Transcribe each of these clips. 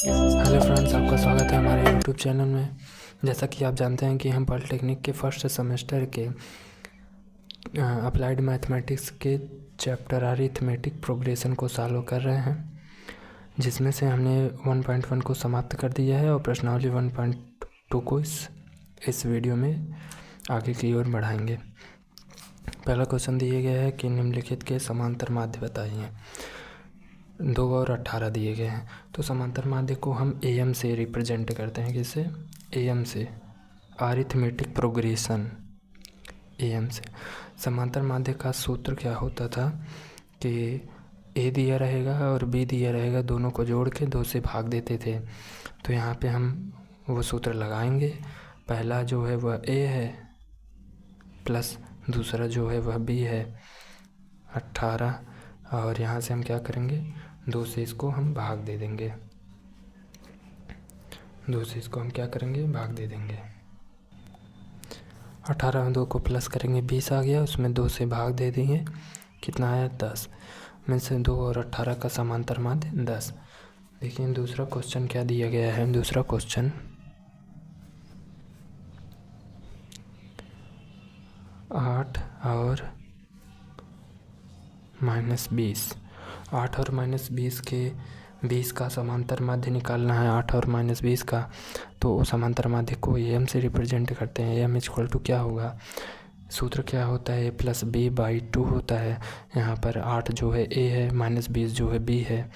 Hello friends, आपका स्वागत है हमारे यूट्यूब चैनल में। जैसा कि आप जानते हैं कि हम पॉलिटेक्निक के फर्स्ट सेमेस्टर के अप्लाइड मैथमेटिक्स के चैप्टर अरिथमेटिक प्रोग्रेशन को सॉल्व कर रहे हैं, जिसमें से हमने 1.1 को समाप्त कर दिया है और प्रश्नावली 1.2 को इस वीडियो में आगे की ओर बढ़ाएंगे। पहला क्वेश्चन दिया गया है कि निम्नलिखित के समांतर माध्य बताइए। 2 और 18 दिए गए हैं। तो समांतर माध्य को हम AM से रिप्रेजेंट करते हैं। किससे? AM से, अरिथमेटिक प्रोग्रेशन AM से। समांतर माध्य का सूत्र क्या होता था कि A दिया रहेगा और B दिया रहेगा, दोनों को जोड़ के 2 से भाग देते थे। तो यहाँ पे हम वो सूत्र लगाएंगे। पहला जो है वह A है प्लस दूसरा जो है वह B है 18, और यहाँ से हम क्या करेंगे, 2 से इसको हम भाग दे देंगे। 2 से इसको हम क्या करेंगे, भाग दे देंगे। 18 में 2 को प्लस करेंगे, 20 आ गया, उसमें 2 से भाग दे देंगे, कितना आया 10 में से 2 और 18 का समांतर माध्य 10। देखिए दूसरा क्वेश्चन क्या दिया गया है। दूसरा क्वेश्चन 8 और -20, 8 और -20 के 20 का समांतर माध्य निकालना है। 8 और -20 का, तो समांतर माध्य को AM से रिप्रेजेंट करते हैं। AM इक्वल टू क्या होगा, सूत्र क्या होता है, A + B/2 होता है। यहाँ पर 8 जो है A है, -20 जो है B है,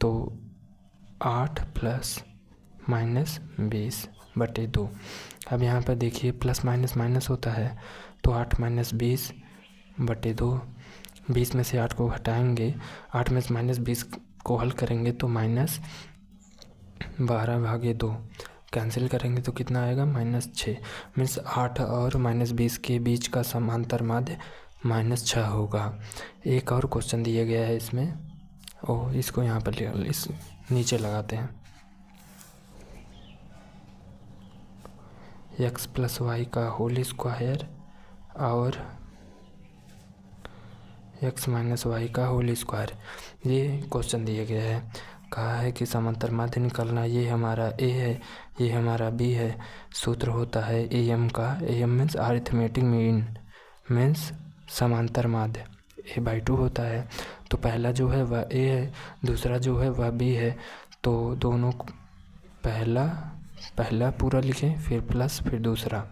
तो 8 + -20/2। अब यहाँ पर देखिए प्लस माइनस माइनस होता है, तो 8 - 20/2। 20 में से 8 को घटाएंगे, 8 में से -20 को हल करेंगे तो -12/2 कैंसिल करेंगे तो कितना आएगा, -6। मीन्स 8 और -20 के बीच का समांतर माध्य -6 होगा। एक और क्वेश्चन दिया गया है इसमें, इसको यहाँ पर इस नीचे लगाते हैं। x + y का होल स्क्वायर और x - y का होल स्क्वायर, ये क्वेश्चन दिया गया है। कहा है कि समांतर माध्य निकालना। ये हमारा A है, ये हमारा B है। सूत्र होता है AM का। AM means arithmetic mean, means समांतर माध्य A/2 होता है। तो पहला जो है वह A है, दूसरा जो है वह B है। तो दोनों पहला पूरा लिखें, फिर प्लस, फिर दूसरा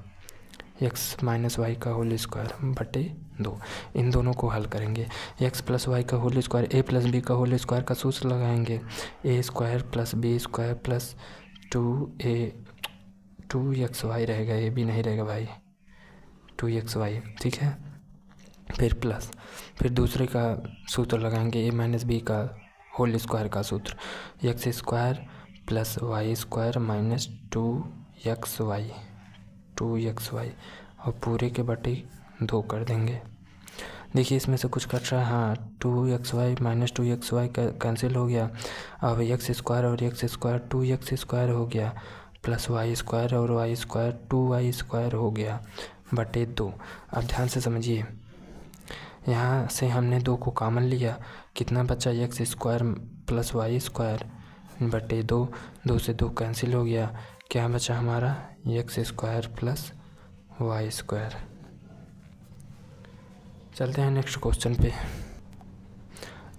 x - y का होल स्क्वायर बटे 2। इन दोनों को हल करेंगे। x + y का होल स्क्वायर, A + b का होल स्क्वायर का सूत्र लगाएंगे। A² + B² + 2xy रहेगा, ये भी नहीं रहेगा भाई, 2xy, ठीक है। फिर दूसरे का सूत्र लगाएंगे, A - b का होल स्क्वायर का सूत्र, x² + y² - 2xy और पूरे के बटे 2 कर देंगे। देखिए इसमें से कुछ कट रहा है, हाँ, 2xy - 2xy कैंसिल हो गया। अब x² और x² 2x² हो गया, प्लस y² और y² 2y² हो गया बटे 2। अब ध्यान से समझिए, यहाँ से हमने 2 को कॉमन लिया, कितना बचा, x² + y² बटे 2। 2 से 2 कैंसिल हो गया, क्या बचा हमारा, x² + y²। चलते हैं नेक्स्ट क्वेश्चन पे।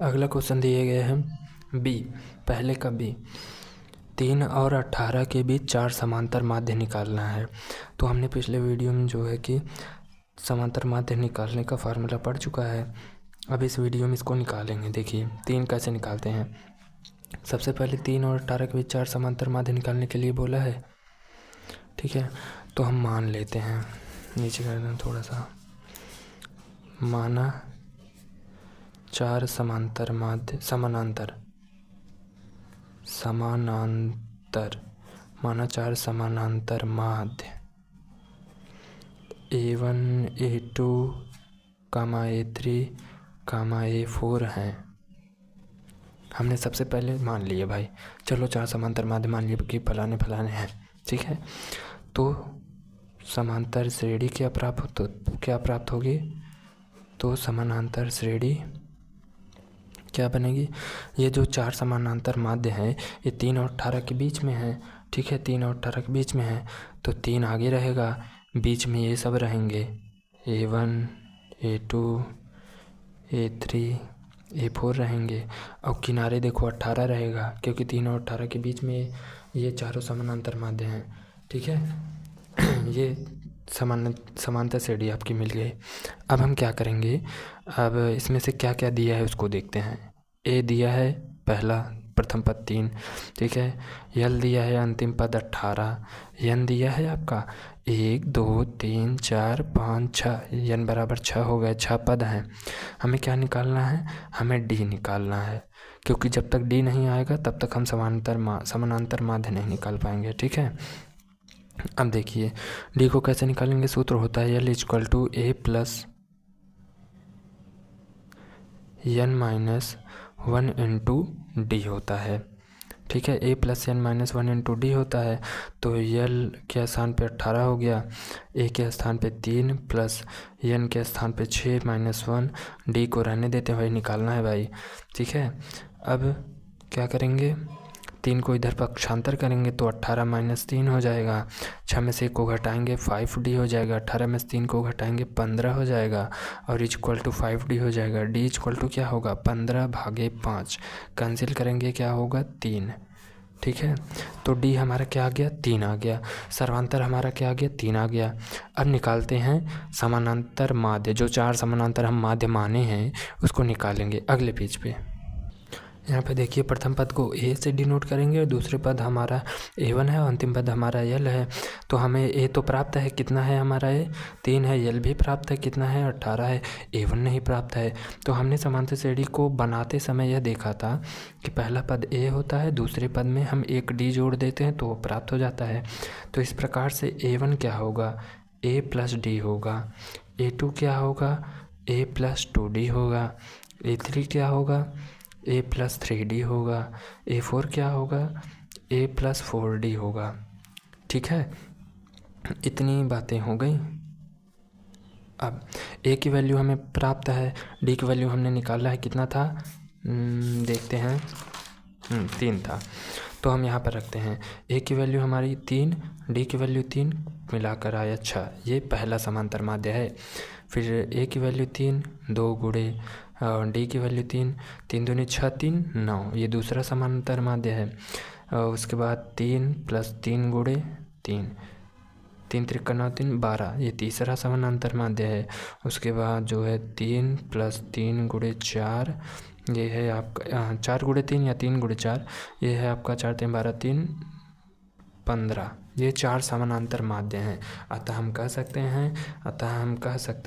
अगला क्वेश्चन दिए गए हैं B, पहले का B, 3 और 18 के बीच 4 समांतर माध्य निकालना है। तो हमने पिछले वीडियो में जो है कि समांतर माध्य निकालने का फार्मूला पढ़ चुका है। अब इस वीडियो में इसको निकालेंगे। देखिए 3 कैसे निकालते हैं। सबसे पहले 3 और 18 के बीच 4 समांतर माध्य निकालने के लिए बोला है, ठीक है। तो हम मान लेते हैं, नीचे कर दें थोड़ा सा, माना 4 समांतर माध्य समानांतर, माना 4 समानांतर माध्य A1 A2 A3 A4 हैं। हमने सबसे पहले मान लिए भाई, चलो 4 समांतर माध्य मान लिए कि फलाने फलाने हैं, ठीक है। तो समांतर श्रेणी क्या प्राप्त होगी, तो समानांतर श्रेणी क्या बनेगी, ये जो 4 समानांतर माध्य हैं ये 3 और 18 के बीच में है। ठीक है, 3 और 18 के बीच में है तो 3 आगे रहेगा, बीच में ये सब रहेंगे A1 A2 A3 A4 रहेंगे। और किनारे देखो 18 रहेगा, क्योंकि 3 और 18 के बीच में ये चारों समानांतर माध्य हैं। ठीक है, ये समांतर श्रेणी आपकी मिल गई। अब हम क्या करेंगे, अब इसमें से क्या क्या दिया है उसको देखते हैं। ए दिया है पहला प्रथम पद 3, ठीक है। यल दिया है अंतिम पद 18। यन दिया है आपका 1 2 3 4 5 6, यन बराबर 6 हो गए, 6 पद हैं। हमें क्या निकालना है, हमें डी निकालना है, क्योंकि जब तक डी नहीं आएगा तब तक हम समानांतर माध्य नहीं निकाल पाएंगे। ठीक है, अब देखिए डी को कैसे निकालेंगे। सूत्र होता है l equal to a plus n minus 1 into d होता है। ठीक है, a plus n minus 1 into d होता है। तो यल के स्थान पे 18 हो गया, ए के स्थान पे 3 प्लस एन के स्थान पे 6 माइनस 1, डी को रहने देते हैं भाई, निकालना है भाई। ठीक है, अब क्या करेंगे, 3 को इधर पक्षांतर करेंगे तो 18 माइनस 3 हो जाएगा। 6 में से 1 को घटाएंगे 5D हो जाएगा। 18 में से 3 को घटाएंगे 15 हो जाएगा और इक्वल टू 5D हो जाएगा। डी इक्वल टू क्या होगा, 15/5। कैंसिल करेंगे क्या होगा, 3। ठीक है, तो डी हमारा क्या आ गया, 3 आ गया। सर्वांतर हमारा क्या आ गया, 3 आ गया। अब निकालते हैं समानांतर माध्य, जो 4 समानांतर हम माध्य माने हैं उसको निकालेंगे अगले पेज पे। यहाँ पे देखिए प्रथम पद को ए से डिनोट करेंगे और दूसरे पद हमारा A1 है और अंतिम पद हमारा यल है। तो हमें ए तो प्राप्त है, कितना है हमारा ए, 3 है। यल भी प्राप्त है, कितना है, 18 है। A1 नहीं प्राप्त है। तो हमने समांतर श्रेणी को बनाते समय यह देखा था कि पहला पद ए होता है, दूसरे पद में हम एक डी जोड़ देते हैं तो वो प्राप्त हो जाता है। तो इस प्रकार से A1 क्या होगा, A प्लस डी होगा। A2 क्या होगा, A प्लस 2D होगा। A3 क्या होगा, A प्लस 3D होगा। A4 क्या होगा, A प्लस 4D होगा। ठीक है, इतनी बातें हो गई। अब A की वैल्यू हमें प्राप्त है, D की वैल्यू हमने निकाला है, कितना था देखते हैं, 3 था। तो हम यहाँ पर रखते हैं A की वैल्यू हमारी 3, D की वैल्यू 3, मिलाकर आया 6। ये पहला समांतर माध्य है। फिर A की वैल्यू 3, 2 गुणे और डी की वैल्यू 3, 3 दूनी 6, 3 9, ये दूसरा समांतर माध्य है। और उसके बाद 3 प्लस 3 गुणे 3, 3 त्रिक 9 3 12, ये तीसरा समानांतर माध्य है। उसके बाद जो है 3 प्लस 3 गुणे 4, ये है आपका 4 गुणे 3 या 3 गुणे 4, ये है आपका 4 3 12 3 15। ये 4 समानांतर माध्य हैं। अतः हम कह सकते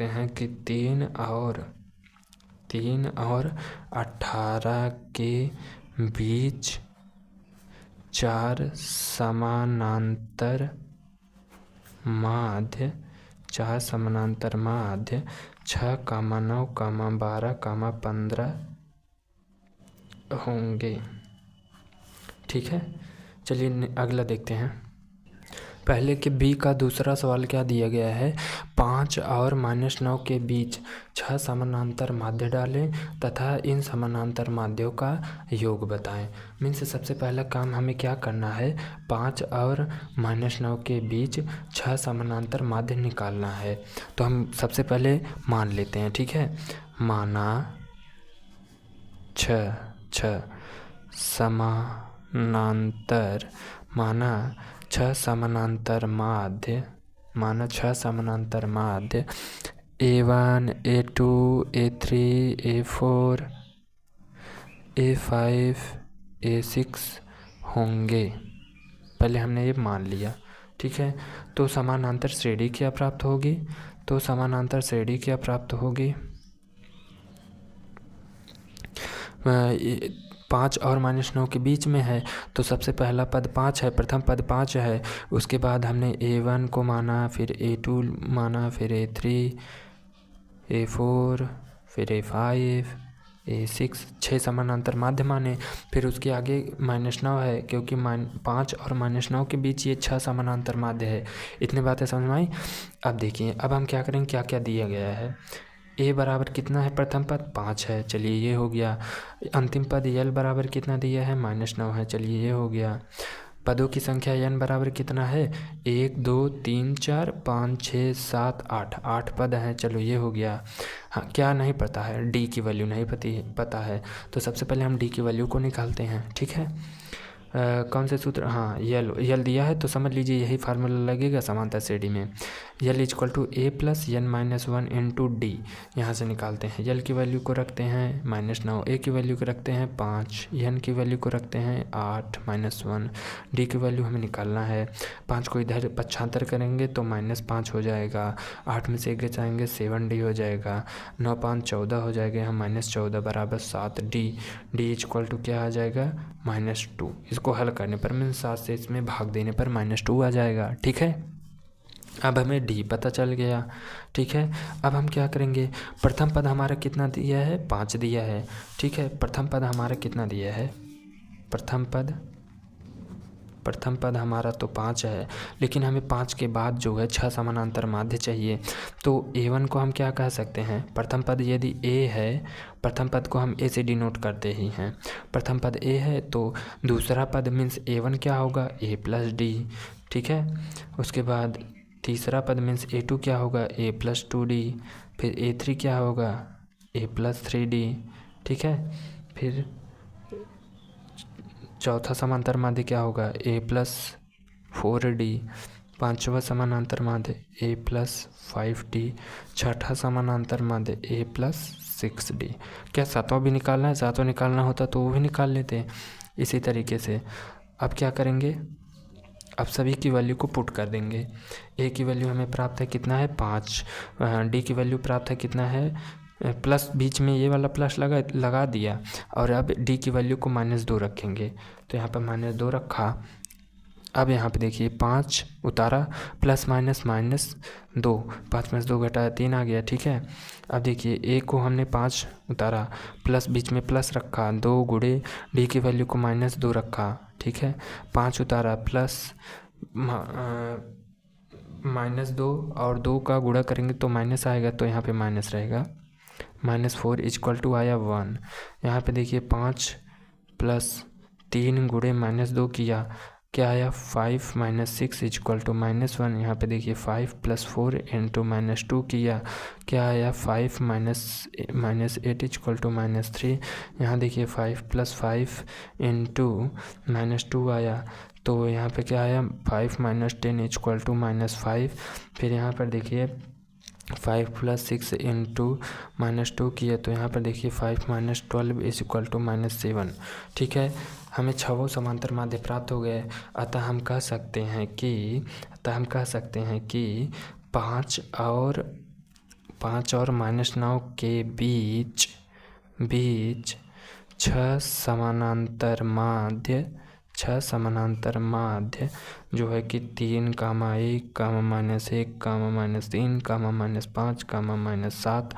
हैं कि 3 और 18 के बीच 4 समानांतर माध्य 6, 9, 12, 15 होंगे। ठीक है, चलिए अगला देखते हैं। पहले के बी का दूसरा सवाल क्या दिया गया है, 5 और -9 के बीच 6 समानांतर माध्य डालें तथा इन समानांतर माध्यों का योग बताएं। मीन्स सबसे पहला काम हमें क्या करना है, 5 और -9 के बीच 6 समानांतर माध्य निकालना है। तो हम सबसे पहले मान लेते हैं। ठीक है, माना 6 समानांतर, माना 6 समानांतर माध्य A1 A2 A3 A4 A5 A6 होंगे। पहले हमने ये मान लिया। ठीक है, तो समानांतर श्रेणी क्या प्राप्त होगी, 5 और -9 के बीच में है। तो सबसे पहला पद 5 है, प्रथम पद 5 है। उसके बाद हमने A1 को माना, फिर A2 माना, फिर A3 A4 फिर A5 A6, 6 समानांतर माध्य माने। फिर उसके आगे -9 है, क्योंकि 5 और -9 के बीच ये 6 समानांतर माध्य है। इतनी बातें समझ में आई। अब देखिए, अब हम क्या करेंगे, क्या क्या दिया गया है। ए बराबर कितना है, प्रथम पद 5 है, चलिए ये हो गया। अंतिम पद यल बराबर कितना दिया है, -9 है, चलिए ये हो गया। पदों की संख्या n बराबर कितना है, 1 2 3 4 5 6 7 8, 8 पद हैं, चलो ये हो गया। हाँ, क्या नहीं पता है, डी की वैल्यू नहीं पता है, तो सबसे पहले हम डी की वैल्यू को निकालते हैं, ठीक है। कौन से सूत्र, हाँ यल दिया है तो समझ लीजिए यही फार्मूला लगेगा समांतर श्रेणी में। L equal to a plus n minus 1 into d, यहाँ से निकालते हैं। यल की वैल्यू को रखते हैं -9, ए की वैल्यू को रखते हैं 5, n की वैल्यू को रखते हैं 8 -1, डी की वैल्यू हमें निकालना है। 5 को इधर पक्षांतर करेंगे तो -5 हो जाएगा, 8 में से 1 बचाएंगे 7d हो जाएगा, 9 5 14 हो जाएगा, यहाँ -14 बराबर 7d। डी इक्वल टू क्या आ जाएगा, -2। इसको हल करने पर मीन 7 से इसमें भाग देने पर -2 आ जाएगा, ठीक है। अब हमें डी पता चल गया, ठीक है। अब हम क्या करेंगे, प्रथम पद हमारा कितना दिया है, 5 दिया है, ठीक है। प्रथम पद हमारा कितना दिया है, प्रथम पद हमारा तो 5 है, लेकिन हमें 5 के बाद जो है 6 समानांतर माध्य चाहिए। तो a1 को हम क्या कह सकते हैं, प्रथम पद यदि a है, प्रथम पद को हम a से डिनोट करते ही हैं। प्रथम पद a है तो दूसरा पद मीन्स a1 क्या होगा, a प्लस डी, ठीक है। उसके बाद तीसरा पद मीन्स a2 क्या होगा, a प्लस 2d, फिर a3 क्या होगा, a प्लस 3d, ठीक है। फिर चौथा समांतर माध्य क्या होगा, a प्लस 4d, पांचवा समानांतर माध्य a प्लस 5d, छठा समानांतर माध्य a प्लस 6d। क्या सातवां भी निकालना है, सातवां निकालना होता तो वो भी निकाल लेते। इसी तरीके से अब क्या करेंगे, अब सभी की वैल्यू को पुट कर देंगे। a की वैल्यू हमें प्राप्त है कितना है, 5, d की वैल्यू प्राप्त है कितना है, प्लस बीच में ये वाला प्लस लगा दिया, और अब d की वैल्यू को -2 रखेंगे, तो यहाँ पर -2 रखा। अब यहाँ पे देखिए 5 उतारा, प्लस माइनस -2, 5 में से 2 घटाया 3 आ गया, ठीक है। अब देखिए a को हमने 5 उतारा, प्लस बीच में प्लस रखा, 2 गुणे d की वैल्यू को -2 रखा, ठीक है। 5 उतारा, प्लस -2 और 2 का गुणा करेंगे तो माइनस आएगा, तो यहाँ पे माइनस रहेगा, -4 इक्वल टू आया 1। यहाँ पे देखिए 5 प्लस 3 गुणे -2 किया, क्या आया 5 - 6 इक्वल टू -1। यहाँ पे देखिए 5 प्लस 4 इंटू -2 किया, क्या आया 5 -8 इक्वल टू -3। यहाँ देखिए 5 प्लस 5 इंटू -2 आया, तो यहाँ पे क्या आया 5 - 10 इक्वल टू -5। फिर यहाँ पर देखिए 5 प्लस 6 इंटू -2 किया, तो यहाँ पर देखिए 5 - 12 इज इक्वल टू -7, ठीक है। हमें छहों समांतर माध्य प्राप्त हो गए। अतः हम कह सकते हैं कि 5 और -9 के बीच 6 समानांतर माध्य जो है कि 3, 1, -1, -3, -5, -7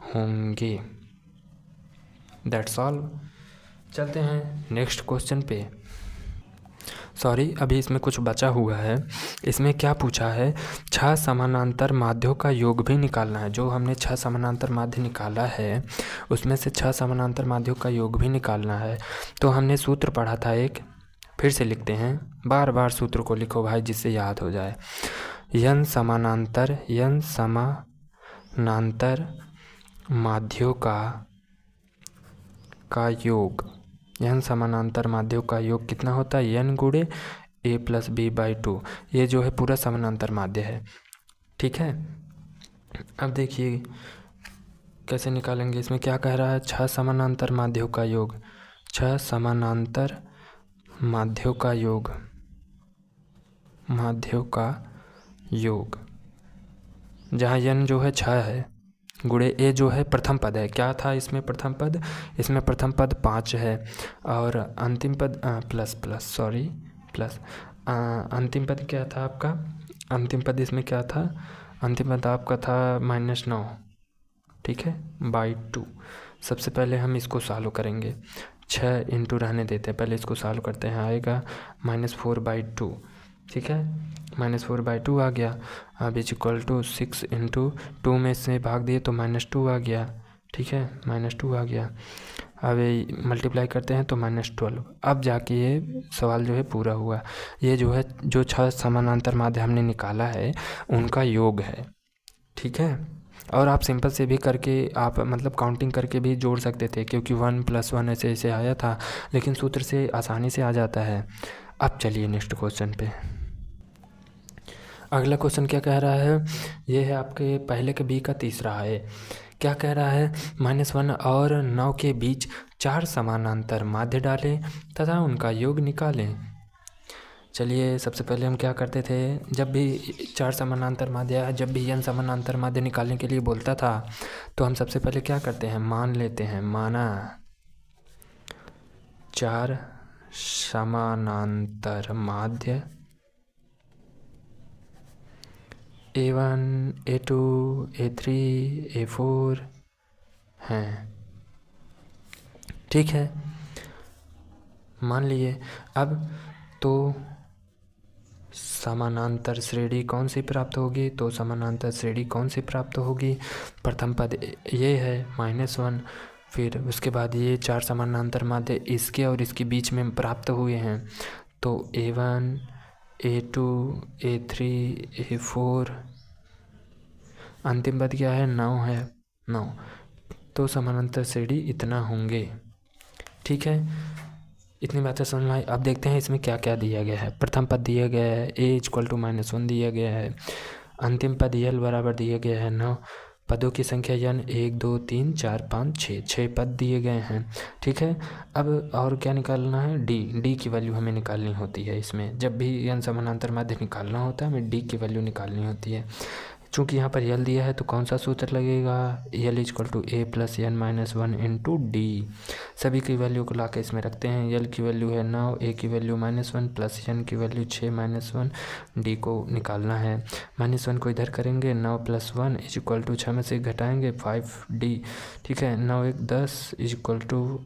होंगे। That's all. चलते हैं नेक्स्ट क्वेश्चन पे। सॉरी, अभी इसमें कुछ बचा हुआ है। इसमें क्या पूछा है, 6 समानांतर माध्यों का योग भी निकालना है। जो हमने 6 समानांतर माध्य निकाला है उसमें से 6 समानांतर माध्यों का योग भी निकालना है। तो हमने सूत्र पढ़ा था एक, फिर से लिखते हैं, बार बार सूत्र को लिखो भाई जिससे याद हो जाए। n समानांतर माध्यों का योग, n समानांतर माध्यों का योग कितना होता है, n गुणे a प्लस b/2। ये जो है पूरा समानांतर माध्य है, ठीक है। अब देखिए कैसे निकालेंगे। इसमें क्या कह रहा है, 6 समानांतर माध्यों का योग, 6 समानांतर माध्यों का योग, जहाँ n जो है 6 है, गुणे a जो है प्रथम पद है। क्या था इसमें प्रथम पद, इसमें प्रथम पद 5 है, और अंतिम पद प्लस अंतिम पद क्या था आपका, अंतिम पद इसमें क्या था, अंतिम पद आपका था -9, ठीक है, /2। सबसे पहले हम इसको सॉल्व करेंगे, 6 इंटू रहने देते हैं, पहले इसको सॉल्व करते हैं। आएगा -4/2, ठीक है, -4/2 आ गया। अब = 6 × 2 में से भाग दिए तो -2 आ गया। ठीक है, -2 आ गया। अब मल्टीप्लाई करते हैं तो -12। अब जाके ये सवाल जो है पूरा हुआ। ये जो है जो 6 समानांतर माध्य हमने निकाला है उनका योग है। ठीक है, और आप सिंपल से भी करके आप मतलब काउंटिंग करके भी जोड़ सकते थे, क्योंकि 1 + 1 ऐसे ऐसे आया था, लेकिन सूत्र से आसानी से आ जाता है। अब चलिए नेक्स्ट क्वेश्चन पे। अगला क्वेश्चन क्या कह रहा है, ये है आपके पहले के बी का तीसरा है। क्या कह रहा है, -1 और 9 के बीच 4 समानांतर माध्य डालें तथा उनका योग निकालें। चलिए सबसे पहले हम क्या करते थे, जब भी 4 समानांतर माध्य, जब भी n समानांतर माध्य निकालने के लिए बोलता था तो हम सबसे पहले क्या करते हैं, मान लेते हैं, माना 4 समानांतर माध्य A1, A2, A3, A4 हैं। ठीक है, मान लिए। अब तो समानांतर श्रेणी कौन सी प्राप्त होगी, तो समानांतर श्रेणी कौन सी प्राप्त होगी, प्रथम पद ये है -1, फिर उसके बाद ये 4 समानांतर माध्य इसके और इसके बीच में प्राप्त हुए हैं, तो A1, A2, A3, A4, अंतिम पद क्या है, 9 है, 9। तो समानांतर श्रेणी इतना होंगे। ठीक है, इतनी बातें समझ में आई। अब देखते हैं इसमें क्या क्या दिया गया है। प्रथम पद दिया गया है A = -1 दिया गया है। अंतिम पद L बराबर दिया गया है 9। पदों की संख्या n 1 2 3 4 5 6, 6 पद दिए गए हैं। ठीक है, अब और क्या निकालना है, D की वैल्यू हमें निकालनी होती है। इसमें जब भी n समानांतर माध्य निकालना होता है हमें D की वैल्यू निकालनी होती है। चूँकि यहाँ पर L दिया है तो कौन सा सूत्र लगेगा, L = A + n - 1 × D। सभी की वैल्यू को लाकर इसमें रखते हैं। L की वैल्यू है 9, A की वैल्यू -1 प्लस n की वैल्यू 6 - 1, D को निकालना है। -1 को इधर करेंगे, 9 + 1 = 6 में से घटाएंगे 5D। ठीक है, 9 × 1 = 10 =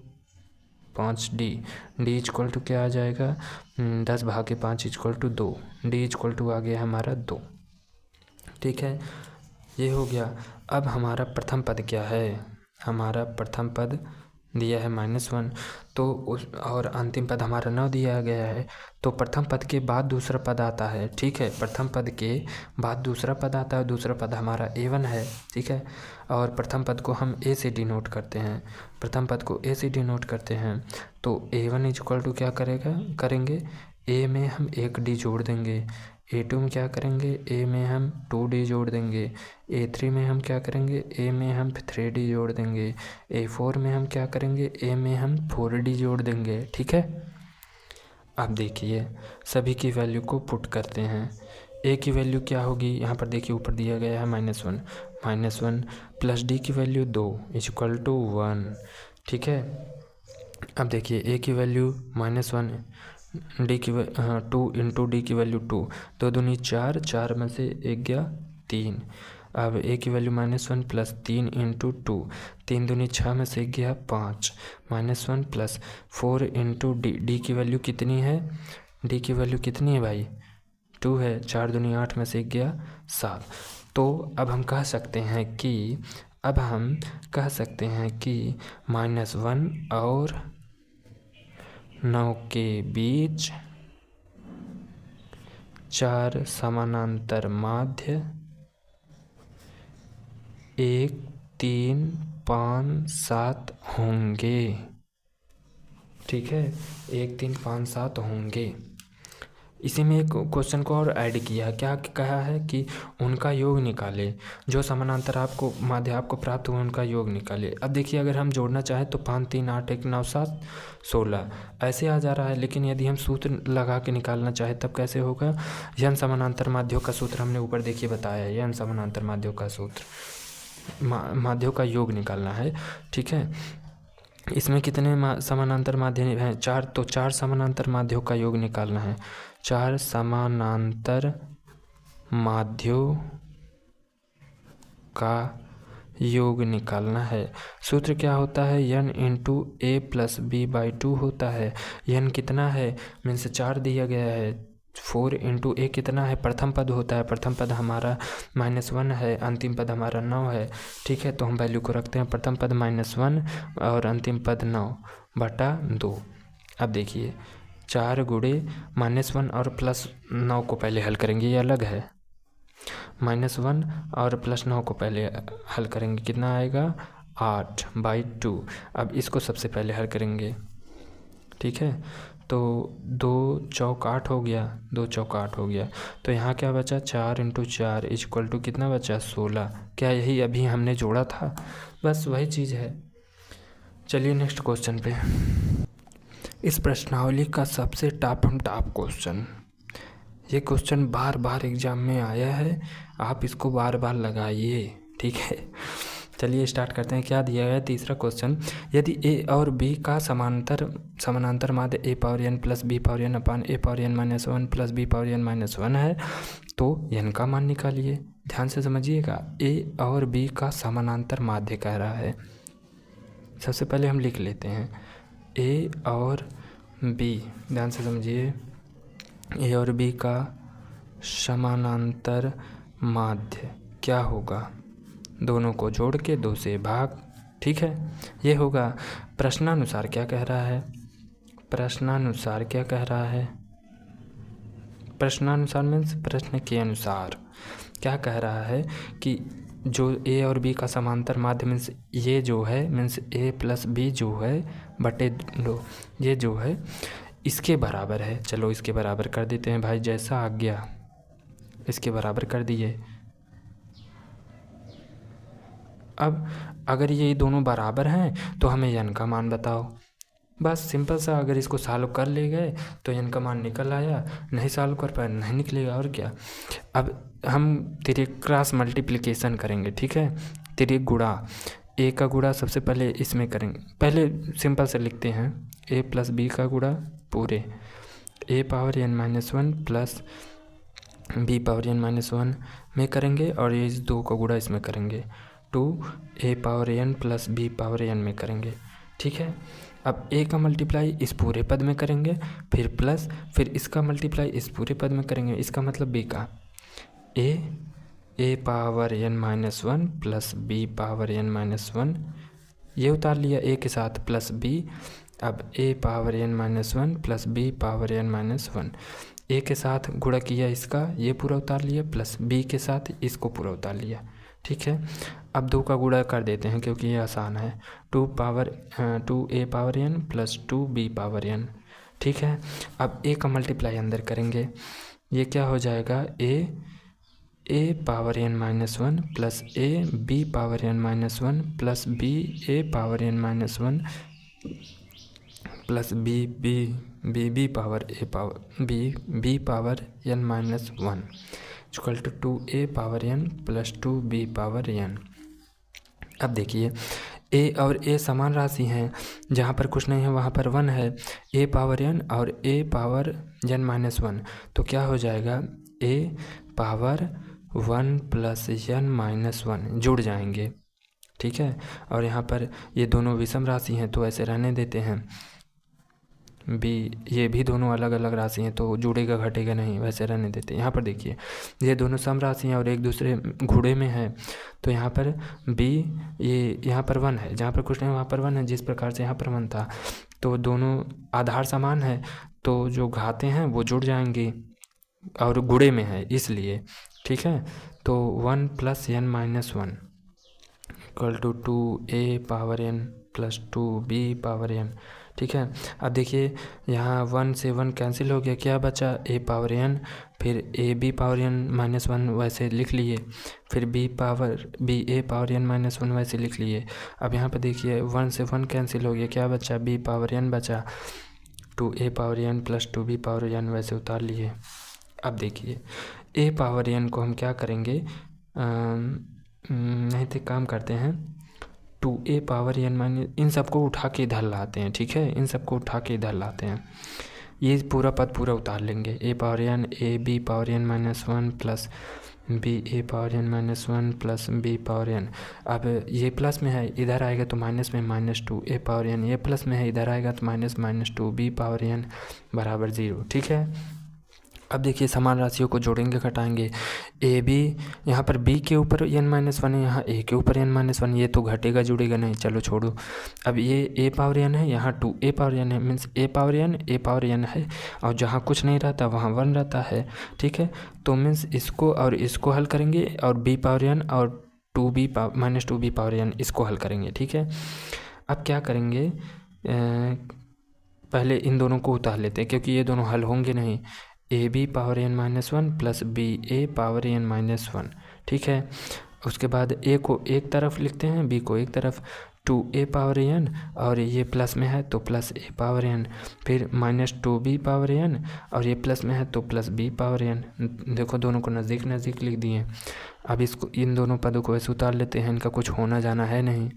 5D। D = क्या आ जाएगा, 10/5 = 2। D = आ गया हमारा 2। ठीक है, ये हो गया। अब हमारा प्रथम पद क्या है, हमारा प्रथम पद दिया है -1, तो उस और अंतिम पद हमारा 9 दिया गया है, तो प्रथम पद के बाद दूसरा पद आता है। ठीक है, प्रथम पद के बाद दूसरा पद आता है, दूसरा पद हमारा A1 है। ठीक है, और प्रथम पद को हम A से डिनोट करते हैं, प्रथम पद को A से डिनोट करते हैं, तो A1 = क्या करेंगे, A में हम 1D जोड़ देंगे, A2 में क्या करेंगे, A में हम 2D जोड़ देंगे, A3 में हम क्या करेंगे, A में हम 3D जोड़ देंगे, A4 में हम क्या करेंगे, A में हम 4D जोड़ देंगे। ठीक है, अब देखिए सभी की वैल्यू को पुट करते हैं। A की वैल्यू क्या होगी, यहाँ पर देखिए ऊपर दिया गया है -1 प्लस D की वैल्यू 2 = 1। ठीक है, अब देखिए A की वैल्यू -1, D की 2 × D की वैल्यू 2, 2 दूनी 4, 4 में से 1 गया 3। अब A की वैल्यू -1 प्लस 3 × 2, 3 दूनी 6 में से 1 गया 5, -1 प्लस 4 × D। D की वैल्यू कितनी है, D की वैल्यू कितनी है भाई, 2 है, 4 दूनी 8 में से 1 गया 7। तो अब हम कह सकते हैं कि -1 और 9 के बीच 4 समानांतर माध्य 1 3 5 7 होंगे। ठीक है, 1 3 5 7 होंगे। इसी में एक क्वेश्चन को और ऐड किया, क्या कहा है कि उनका योग निकाले, जो समानांतर आपको माध्य आपको प्राप्त हुआ उनका योग निकाले। अब देखिए अगर हम जोड़ना चाहें तो 5 3 8 1 9 7 16 ऐसे आ जा रहा है, लेकिन यदि हम सूत्र लगा के निकालना चाहें तब कैसे होगा, n समानांतर माध्यों का सूत्र हमने ऊपर देखिए बताया है, n समानांतर माध्यों का सूत्र, माध्यों का योग निकालना है। ठीक है, इसमें कितने समानांतर माध्य हैं, 4, तो 4 समानांतर माध्यों का योग निकालना है। 4 समानांतर माध्यों का योग निकालना है। सूत्र क्या होता है, n × A + B/2 होता है। n कितना है, मीन्स 4 दिया गया है, 4 इंटू ए कितना है, प्रथम पद होता है, प्रथम पद हमारा -1 है, अंतिम पद हमारा 9 है। ठीक है, तो हम वैल्यू को रखते हैं, प्रथम पद -1 और अंतिम पद 9/2। अब देखिए 4 गुणे -1 और +9 को पहले हल करेंगे, ये अलग है। -1 और +9 को पहले हल करेंगे, कितना आएगा 8/2। अब इसको सबसे पहले हल करेंगे। ठीक है, तो 2 चौक 8 हो गया, 2 चौक 8 हो गया। तो यहाँ क्या बचा, 4 × 4 = कितना बचा 16। क्या यही अभी हमने जोड़ा था, बस वही चीज़ है। चलिए नेक्स्ट क्वेश्चन पे। इस प्रश्नावली का सबसे टॉप क्वेश्चन, ये क्वेश्चन बार बार एग्जाम में आया है, आप इसको बार बार लगाइए। ठीक है, चलिए स्टार्ट करते हैं। क्या दिया गया है, तीसरा क्वेश्चन, यदि ए और बी का समानांतर माध्य a⁴n + b⁴n अपान a⁴n - 1 + b⁴n - 1 है तो n का मान निकालिए। ध्यान से समझिएगा, ए और बी का समानांतर माध्य कह रहा है। सबसे पहले हम लिख लेते हैं ए और बी, ध्यान से समझिए, ए और बी का समानांतर माध्य क्या होगा, दोनों को जोड़ के 2 से भाग। ठीक है, ये होगा। प्रश्नानुसार क्या कह रहा है, प्रश्नानुसार क्या कह रहा है, प्रश्नानुसार मीन्स प्रश्न के अनुसार क्या कह रहा है कि जो ए और बी का समांतर माध्य मीन्स ये जो है, मीन्स a + b जो है बटे 2, ये जो है इसके बराबर है। चलो इसके बराबर कर देते हैं भाई, जैसा आ गया इसके बराबर कर दिए। अब अगर ये दोनों बराबर हैं तो हमें n का मान बताओ, बस सिंपल सा। अगर इसको सॉल्व कर ले गए तो n का मान निकल आया, नहीं सॉल्व कर पाए नहीं निकलेगा, और क्या। अब हम तिर्यक क्रॉस मल्टीप्लिकेशन करेंगे। ठीक है, तिर्यक गुणा, ए का गुणा सबसे पहले इसमें करेंगे, पहले सिंपल से लिखते हैं a + b का गुणा पूरे a⁴n - 1 + b⁴n - 1 में करेंगे, और ये इस 2 का गुणा इसमें करेंगे 2a⁴n + b⁴n में करेंगे। ठीक है, अब a का मल्टीप्लाई इस पूरे पद में करेंगे, फिर प्लस, फिर इसका मल्टीप्लाई इस पूरे पद में करेंगे, इसका मतलब b का a⁴n - 1 + b⁴n - 1 ये उतार लिया a के साथ प्लस b। अब a⁴n - 1 + b⁴n - 1 a के साथ गुणा किया इसका, ये पूरा उतार लिया, प्लस b के साथ इसको पूरा उतार लिया। ठीक है, अब 2 का गुणा कर देते हैं क्योंकि ये आसान है, 2a⁴n + 2b⁴n। ठीक है, अब a का मल्टीप्लाई अंदर करेंगे, ये क्या हो जाएगा a⁴n - 1 + a⁴n - 1 + b⁴n - 1 + b⁴n = 2a⁴n + 2b⁴n। अब देखिए a और a समान राशि हैं, जहाँ पर कुछ नहीं है वहाँ पर 1 है, a⁴n और a⁴n - 1 तो क्या हो जाएगा a⁴1 + n - 1 जुड़ जाएंगे। ठीक है, और यहाँ पर ये दोनों विषम राशि हैं तो ऐसे रहने देते हैं, ये भी दोनों अलग अलग राशि हैं तो जुड़ेगा घटेगा नहीं, वैसे रहने देते हैं। यहाँ पर देखिए ये दोनों सम राशि हैं और एक दूसरे गुणे में है, तो यहाँ पर b ये यहाँ पर 1 है, जहाँ पर कुछ नहीं वहाँ पर 1 है, जिस प्रकार से यहाँ पर 1 था, तो दोनों आधार समान है तो जो घाते हैं वो जुड़ जाएंगे और गुणे में है इसलिए। ठीक है, तो 1 + n - 1 = 2a⁴n + 2b⁴n। ठीक है, अब देखिए यहाँ 1 से 1 कैंसिल हो गया, क्या बचा a⁴n, फिर ab⁴n - 1 वैसे लिख लिए, फिर ba⁴n - 1 वैसे लिख लिए। अब यहाँ पर देखिए 1 से 1 कैंसिल हो गया, क्या बचा b⁴n बचा, 2a⁴n + 2b⁴n वैसे उतार लिए। अब देखिए a⁴n को हम क्या करेंगे, नहीं तो काम करते हैं 2a⁴n इन सबको उठा के इधर लाते हैं। ठीक है, इन सबको उठा के इधर लाते हैं, ये पूरा पद पूरा उतार लेंगे, a⁴n ab⁴n - 1 + ba⁴n - 1 + b⁴n। अब ये प्लस में है, इधर आएगा तो माइनस में, -2a⁴n, ये प्लस में है, इधर आएगा तो -2b⁴n = 0। ठीक है, अब देखिए समान राशियों को जोड़ेंगे घटाएंगे, ए बी, यहाँ पर बी के ऊपर n माइनस वन है, यहाँ ए के ऊपर n माइनस वन, ये तो घटेगा जुड़ेगा नहीं, चलो छोड़ो। अब ये ए पावर n है, यहाँ 2a पावर n है, मीन्स a पावर n है, और जहाँ कुछ नहीं रहता वहाँ 1 रहता है, ठीक है। तो मीन्स इसको और इसको हल करेंगे और b पावर n और 2b minus 2b power n इसको हल करेंगे, ठीक है। अब क्या करेंगे, पहले इन दोनों को उतार लेते हैं क्योंकि ये दोनों हल होंगे नहीं। A b power n minus one plus b a power n minus one, ठीक है। उसके बाद ए को एक तरफ लिखते हैं, बी को एक तरफ, 2a पावर n और ये प्लस में है तो प्लस a पावर n, फिर माइनस 2b पावर n और ये प्लस में है तो प्लस b पावर n। देखो दोनों को नज़दीक नज़दीक लिख दिए। अब इसको इन दोनों पदों को ऐसे उतार लेते हैं, इनका कुछ होना जाना है नहीं,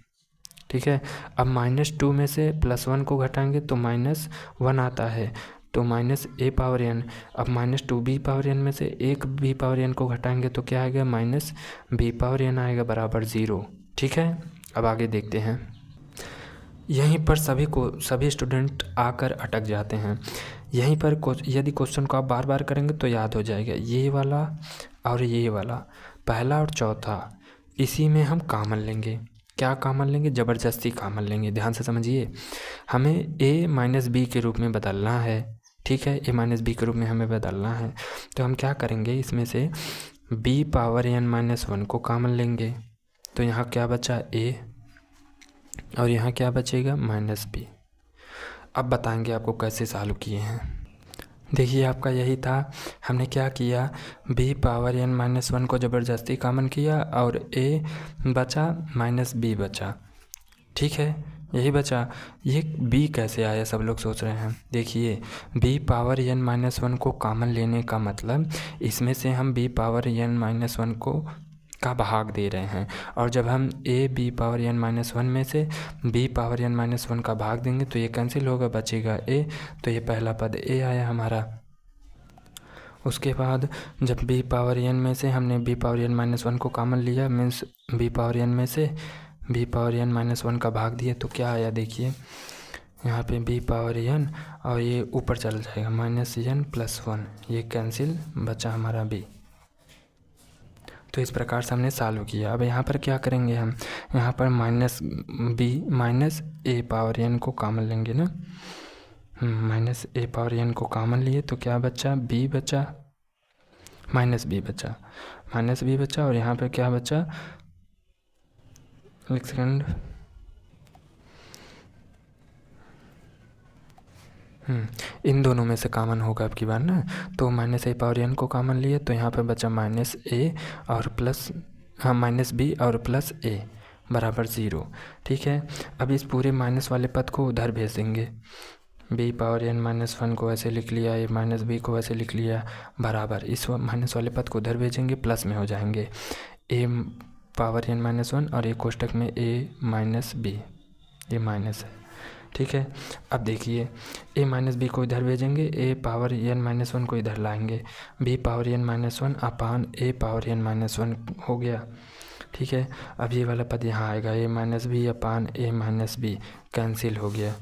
ठीक है। अब -2 में से +1 को घटाएंगे तो -1 आता है, तो माइनस ए पावर n। अब -2b पावर n में से एक b पावर n को घटाएंगे तो क्या आएगा, -b पावर n आएगा बराबर 0, ठीक है। अब आगे देखते हैं। यहीं पर सभी स्टूडेंट आकर अटक जाते हैं। यहीं पर यदि क्वेश्चन को आप बार बार करेंगे तो याद हो जाएगा, ये वाला और ये वाला, पहला और चौथा, इसी में हम कॉमन लेंगे। क्या कॉमन लेंगे, ज़बरदस्ती कॉमन लेंगे, ध्यान से समझिए। हमें a माइनस बी के रूप में बदलना है, ठीक है, a माइनस बी के रूप में हमें बदलना है। तो हम क्या करेंगे, इसमें से b power n minus one को कॉमन लेंगे, तो यहाँ क्या बचा a और यहाँ क्या बचेगा -b। अब बताएंगे आपको कैसे सॉल्व किए हैं। देखिए आपका यही था, हमने क्या किया, b power n minus one को ज़बरदस्ती कॉमन किया और a बचा -b बचा, ठीक है, यही बचा। ये b कैसे आया सब लोग सोच रहे हैं। देखिए b power n minus one को कॉमन लेने का मतलब, इसमें से हम b power n minus one को का भाग दे रहे हैं, और जब हम a b power n minus one में से b power n minus one का भाग देंगे तो ये कैंसिल होगा, बचेगा a, तो ये पहला पद a आया हमारा। उसके बाद जब b पावर n में से हमने b power n minus one को कॉमन लिया, मीन्स b पावर n में से b power n minus one का भाग दिया तो क्या आया, देखिए यहाँ पे b पावर n और ये ऊपर चल जाएगा -n प्लस 1, ये कैंसिल, बचा हमारा b। तो इस प्रकार से हमने सॉल्व किया। अब यहाँ पर क्या करेंगे, हम यहाँ पर -b minus a power n को कॉमन लेंगे ना, -a पावर n को कॉमन लिए तो क्या बचा, b बचा, -b बचा, और यहाँ पर क्या बचा, एक सेकंड, इन दोनों में से कॉमन होगा अब की बार ना, तो -a पावर n को कॉमन लिए तो यहाँ पर बचा -a और प्लस -b और प्लस a बराबर 0, ठीक है। अब इस पूरे माइनस वाले पद को उधर भेज देंगे, b power n minus one को ऐसे लिख लिया, a माइनस बी को ऐसे लिख लिया, बराबर इस माइनस वाले पद को उधर भेजेंगे, प्लस में हो जाएंगे a power n minus one और एक कोष्टक में a माइनस बी, ये माइनस है, ठीक है। अब देखिए a माइनस बी को इधर भेजेंगे, a power n minus one को इधर लाएंगे, b power n minus one upon a power n minus one हो गया, ठीक है। अब ये वाला पद यहाँ आएगा, a minus b upon a minus b cancel हो गया,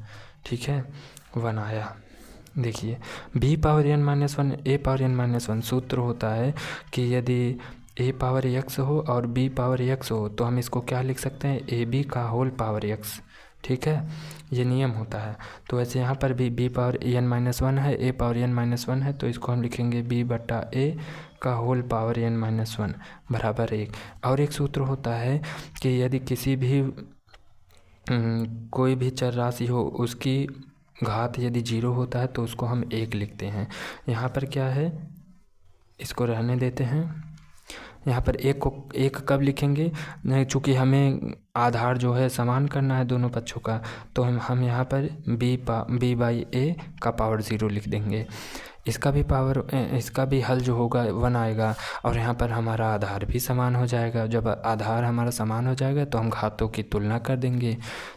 ठीक है, 1 आया। देखिए b power n minus one a power n minus one, सूत्र होता है कि यदि a पावर x हो और b पावर x हो तो हम इसको क्या लिख सकते हैं, ab का होल पावर x, ठीक है, ये नियम होता है। तो वैसे यहाँ पर भी b power n minus one है, a power n minus one है, तो इसको हम लिखेंगे b बटा a का whole power n minus one बराबर 1। और एक सूत्र होता है कि यदि किसी भी कोई भी चर राशि हो, उसकी घात यदि 0 होता है तो उसको हम 1 लिखते हैं। यहाँ पर क्या है, इसको रहने देते हैं। यहाँ पर एक कब लिखेंगे, चूँकि हमें आधार जो है समान करना है दोनों पक्षों का, तो हम यहाँ पर b बाई a का पावर 0 लिख देंगे। इसका भी हल जो होगा 1 आएगा, और यहाँ पर हमारा आधार भी समान हो जाएगा। जब आधार हमारा समान हो जाएगा तो हम घातों की तुलना कर देंगे।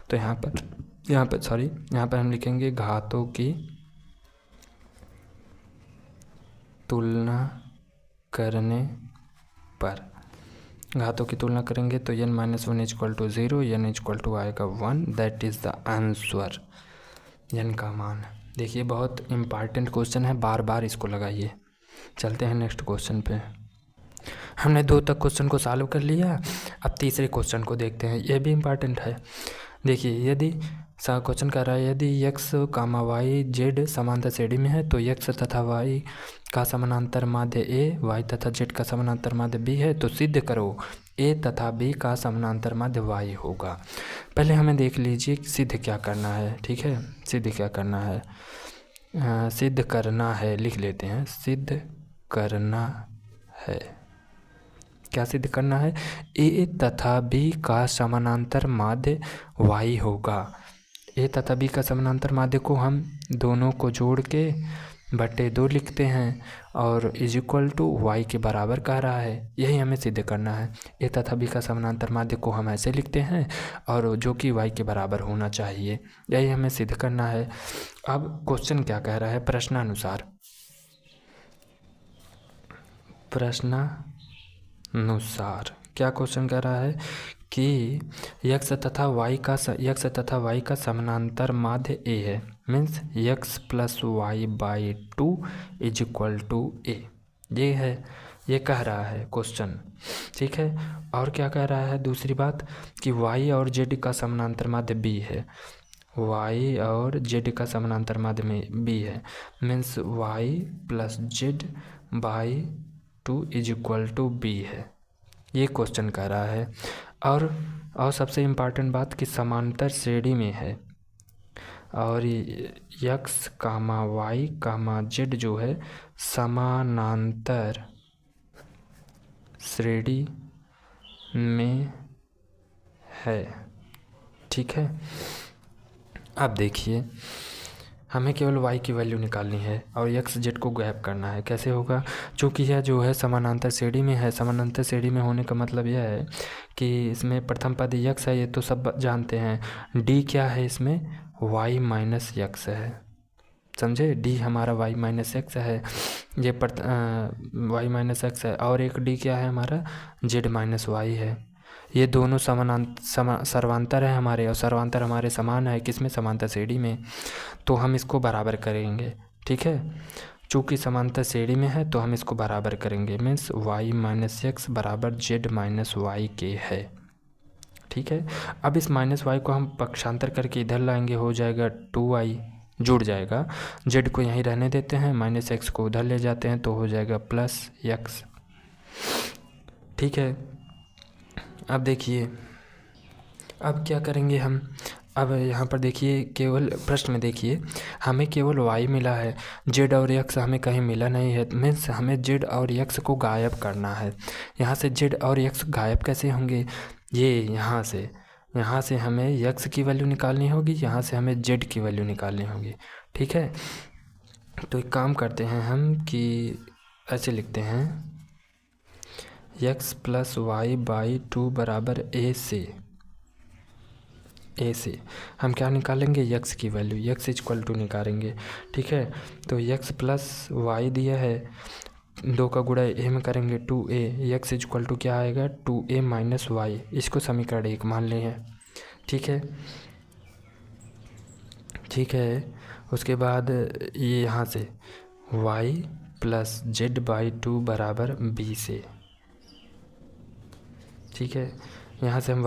तो यहाँ पर हम लिखेंगे घातों की तुलना करने पर, घातों की तुलना करेंगे तो n minus one equal to 0, n equal to आएगा 1, that is the answer, n का मान। देखिए बहुत इम्पॉर्टेंट क्वेश्चन है, बार बार इसको लगाइए। चलते हैं नेक्स्ट क्वेश्चन पे। हमने 2 तक क्वेश्चन को सॉल्व कर लिया। अब तीसरे क्वेश्चन को देखते हैं, ये भी इम्पॉर्टेंट है। देखिए, यदि क्वेश्चन कह रहा है यदि x, y, z समांतर श्रेणी में है तो x तथा y का समानांतर माध्य a, y तथा z का समानांतर माध्य b है, तो सिद्ध करो a तथा b का समानांतर माध्य y होगा। पहले हमें देख लीजिए सिद्ध क्या करना है। ठीक है, सिद्ध क्या करना है, सिद्ध करना है, लिख लेते हैं, सिद्ध करना है। क्या सिद्ध करना है, a तथा b का समानांतर माध्य y होगा। a तथा b का समानांतर माध्य को हम दोनों को जोड़ के बटे 2 लिखते हैं और इज इक्वल टू y के बराबर कह रहा है, यही हमें सिद्ध करना है। a तथा b का समानांतर माध्य को हम ऐसे लिखते हैं और जो कि y के बराबर होना चाहिए, यही हमें सिद्ध करना है। अब क्वेश्चन क्या कह रहा है, प्रश्नानुसार क्या क्वेश्चन कह रहा है कि x तथा y का समानांतर माध्य a है, means x plus y by 2 is equal to a। ये है, ये कह रहा है क्वेश्चन। ठीक है, और क्या कह रहा है, दूसरी बात कि y और z का समानांतर माध्य b है, y और z का समानांतर माध्य में b है, means y plus z by 2 is equal to b है, ये क्वेश्चन कह रहा है। और सबसे इम्पॉर्टेंट बात कि समांतर श्रेणी में है और x, y, z जो है समानांतर श्रेणी में है। ठीक है, अब देखिए हमें केवल y की वैल्यू निकालनी है और x, z को गैप करना है। कैसे होगा, चूँकि यह जो है समानांतर श्रेणी में है, समानांतर श्रेणी में होने का मतलब यह है कि इसमें प्रथम पद x है, ये तो सब जानते हैं। d क्या है, इसमें y माइनस x है, समझे, d हमारा y माइनस x है, ये y माइनस x है, और एक d क्या है हमारा z माइनस y है। ये दोनों सर्वांतर है हमारे, और सर्वांतर हमारे समान है किसमें, समांतर श्रेणी में, तो हम इसको बराबर करेंगे। ठीक है, चूँकि समांतर श्रेणी में है तो हम इसको बराबर करेंगे, मीन्स y माइनस x बराबर z माइनस y के है। ठीक है, अब इस माइनस y को हम पक्षांतर करके इधर लाएंगे, हो जाएगा 2y, जुड़ जाएगा, z को यहीं रहने देते हैं, माइनस x को उधर ले जाते हैं तो हो जाएगा प्लस x। ठीक है, अब देखिए अब क्या करेंगे हम, अब यहाँ पर देखिए केवल प्रश्न में देखिए हमें केवल y मिला है, z और x हमें कहीं मिला नहीं है, मीन्स हमें z और x को गायब करना है। यहाँ से z और x गायब कैसे होंगे, ये यहाँ से हमें x की वैल्यू निकालनी होगी, यहाँ से हमें z की वैल्यू निकालनी होगी। ठीक है, तो एक काम करते हैं हम कि ऐसे लिखते हैं x प्लस वाई बाई 2 बराबर a से हम क्या निकालेंगे, x की वैल्यू, x इक्वल टू निकालेंगे। ठीक है, तो x प्लस वाई दिया है, 2 का गुणा a में करेंगे 2a, x इक्वल टू क्या आएगा 2a माइनस वाई, इसको समीकरण 1 मान लें। ठीक है, उसके बाद ये यहाँ से y प्लस z बाई 2 बराबर b से। ठीक है, यहाँ से हम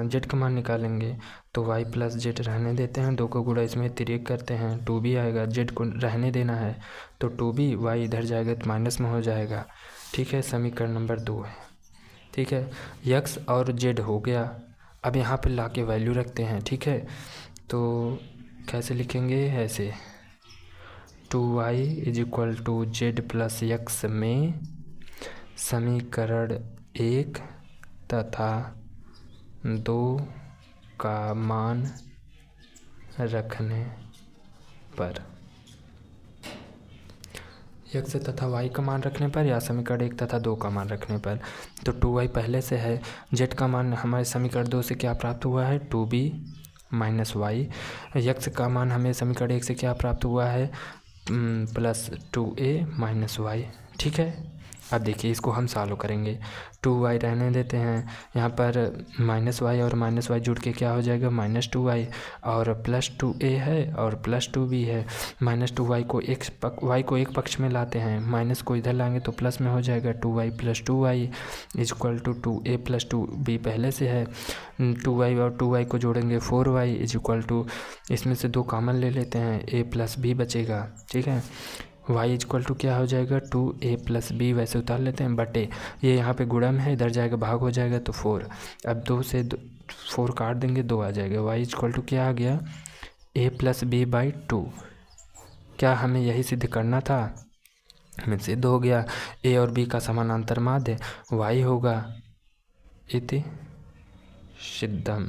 z का मान निकालेंगे तो y प्लस z रहने देते हैं, 2 को गुणा इसमें तिर्यक करते हैं, 2b आएगा, z को रहने देना है तो 2b, y इधर जाएगा तो माइनस में हो जाएगा। ठीक है, समीकरण नंबर 2 है। ठीक है, x और z हो गया, अब यहाँ पे ला के वैल्यू रखते हैं। ठीक है, तो कैसे लिखेंगे, ऐसे 2y is equal to z plus x में समीकरण 1 तथा 2 का मान रखने पर, x तथा y का मान रखने पर या समीकरण 1 तथा 2 का मान रखने पर, तो 2y पहले से है, z का मान हमारे समीकरण 2 से क्या प्राप्त हुआ है 2b माइनस वाई, x का मान हमें समीकरण 1 से क्या प्राप्त हुआ है प्लस 2a माइनस वाई। ठीक है, अब देखिए इसको हम सॉल्व करेंगे। 2y रहने देते हैं, यहाँ पर -y और -y जुड़ के क्या हो जाएगा -2y, और +2a है और +2b है। -2y को y को एक पक्ष में लाते हैं, माइनस को इधर लाएंगे तो प्लस में हो जाएगा। 2y + 2y equal to 2a + 2b पहले से है। 2y और 2y को जोड़ेंगे 4y इक्वल टू, इसमें से 2 कॉमन ले लेते हैं, a + b बचेगा। ठीक है, y इक्वल टू क्या हो जाएगा 2a + b, वैसे उतार लेते हैं, बटे ये यहाँ पे गुणा में है, इधर जाएगा भाग हो जाएगा तो 4। अब 2 से 4 काट देंगे, 2 आ जाएगा। y इक्वल टू क्या आ गया a + b/2। क्या हमें यही सिद्ध करना था? हमें सिद्ध हो गया। a और b का समानांतर माध्य y होगा, इति सिद्धम।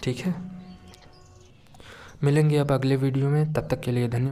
ठीक है, मिलेंगे अब अगले वीडियो में, तब तक के लिए धन्यवाद।